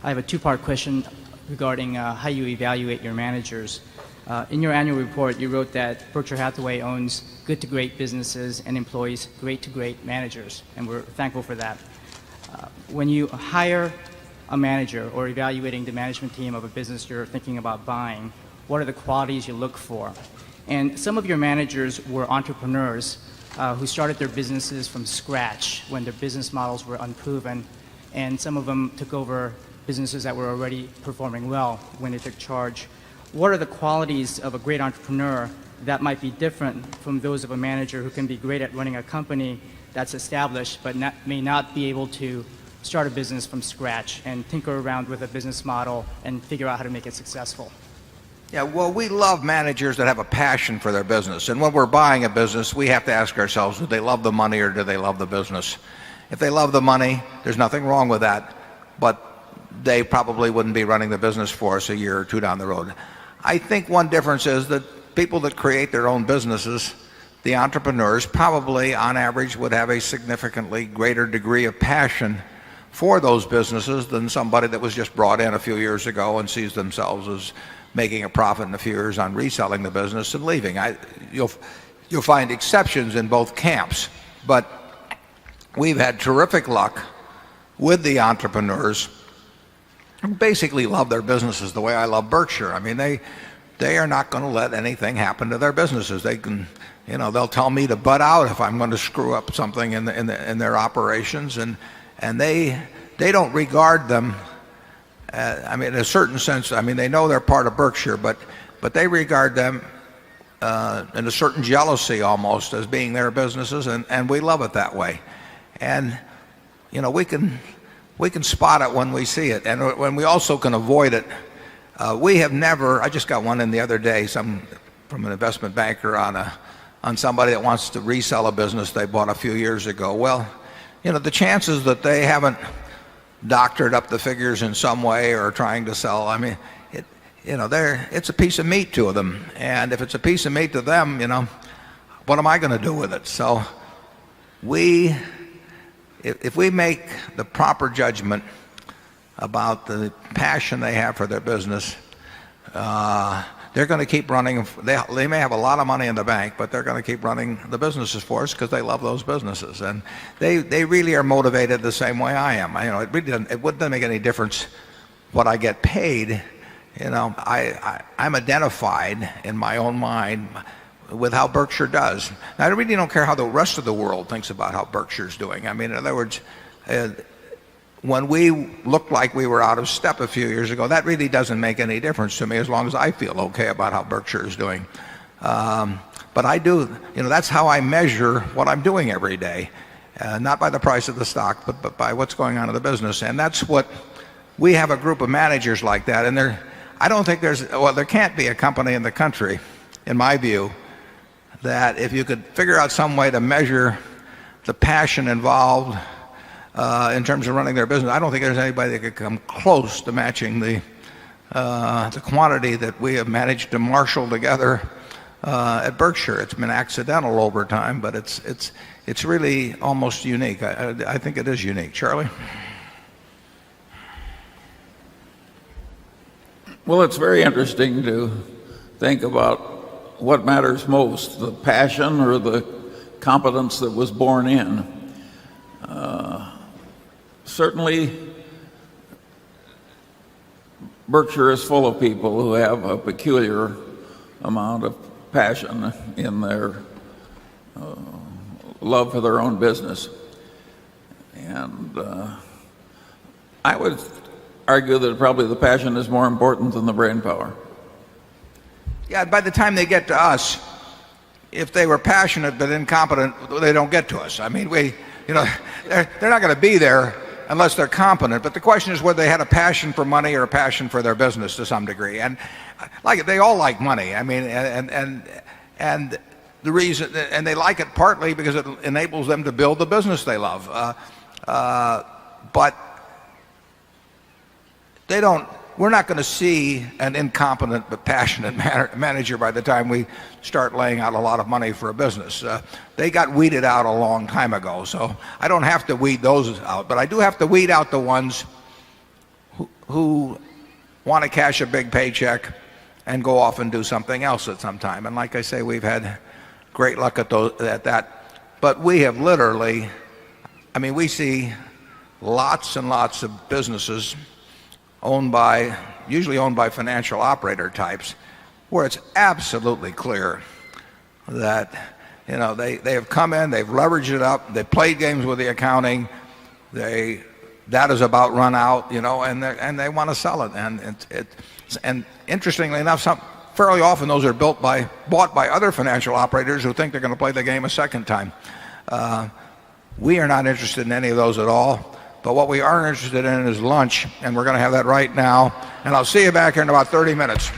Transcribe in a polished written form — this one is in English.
I have a two-part question regarding how you evaluate your managers. In your annual report, you wrote that Berkshire Hathaway owns good to great businesses and employs great to great managers, and we're thankful for that. When you hire a manager or evaluating the management team of a business you're thinking about buying, what are the qualities you look for? And some of your managers were entrepreneurs who started their businesses from scratch when their business models were unproven, and some of them took over businesses that were already performing well when they took charge. What are the qualities of a great entrepreneur that might be different from those of a manager who can be great at running a company that's established but may not be able to start a business from scratch and tinker around with a business model and figure out how to make it successful? Yeah, well, we love managers that have a passion for their business. And when we're buying a business, we have to ask ourselves, do they love the money or do they love the business? If they love the money, there's nothing wrong with that, but they probably wouldn't be running the business for us a year or two down the road. I think one difference is that people that create their own businesses, the entrepreneurs, probably on average would have a significantly greater degree of passion for those businesses than somebody that was just brought in a few years ago and sees themselves as making a profit in a few years on reselling the business and leaving. You'll find exceptions in both camps, but we've had terrific luck with the entrepreneurs who basically love their businesses the way I love Berkshire. I mean, they are not going to let anything happen to their businesses. They can, they'll tell me to butt out if I'm going to screw up something in their operations, and they don't regard them. I mean, in a certain sense, I mean, they know they're part of Berkshire, but they regard them in a certain jealousy almost as being their businesses, and we love it that way. And we can spot it when we see it, and when we also can avoid it. We have never. I just got one in the other day, from an investment banker on somebody that wants to resell a business they bought a few years ago. Well, the chances that they haven't doctored up the figures in some way or trying to sell, I mean, it's a piece of meat to them, and if it's a piece of meat to them, what am I going to do with it? So if we make the proper judgment about the passion they have for their business, they're going to keep running. They may have a lot of money in the bank, but they're going to keep running the businesses for us because they love those businesses, and they really are motivated the same way I am. It wouldn't make any difference what I get paid. I'm identified in my own mind with how Berkshire does. Now, I really don't care how the rest of the world thinks about how Berkshire's doing. I mean, in other words, when we looked like we were out of step a few years ago, that really doesn't make any difference to me as long as I feel okay about how Berkshire is doing. But I do, that's how I measure what I'm doing every day. Not by the price of the stock, but by what's going on in the business. And that's what we have, a group of managers like that. And I don't think there can't be a company in the country, in my view, that if you could figure out some way to measure the passion involved in terms of running their business, I don't think there's anybody that could come close to matching the quantity that we have managed to marshal together at Berkshire. It's been accidental over time, but it's really almost unique. I think it is unique. Charlie? Well, it's very interesting to think about what matters most, the passion or the competence that was born in. Certainly, Berkshire is full of people who have a peculiar amount of passion in their love for their own business. And I would argue that probably the passion is more important than the brain power. Yeah, by the time they get to us, if they were passionate but incompetent, they don't get to us. I mean, they're not going to be there unless they're competent. But the question is whether they had a passion for money or a passion for their business to some degree. And they all like money. I mean, and the reason, and they like it partly because it enables them to build the business they love. But we're not going to see an incompetent but passionate manager by the time we start laying out a lot of money for a business. They got weeded out a long time ago, so I don't have to weed those out, but I do have to weed out the ones who want to cash a big paycheck and go off and do something else at some time. And like I say, we've had great luck at that. But we have literally, I mean, we see lots and lots of businesses usually owned by financial operator types, where it's absolutely clear that they have come in, they've leveraged it up, they played games with the accounting, that is about run out, and they want to sell it. And interestingly enough, fairly often those are bought by other financial operators who think they're going to play the game a second time. We are not interested in any of those at all. But what we are interested in is lunch, and we're going to have that right now. And I'll see you back here in about 30 minutes.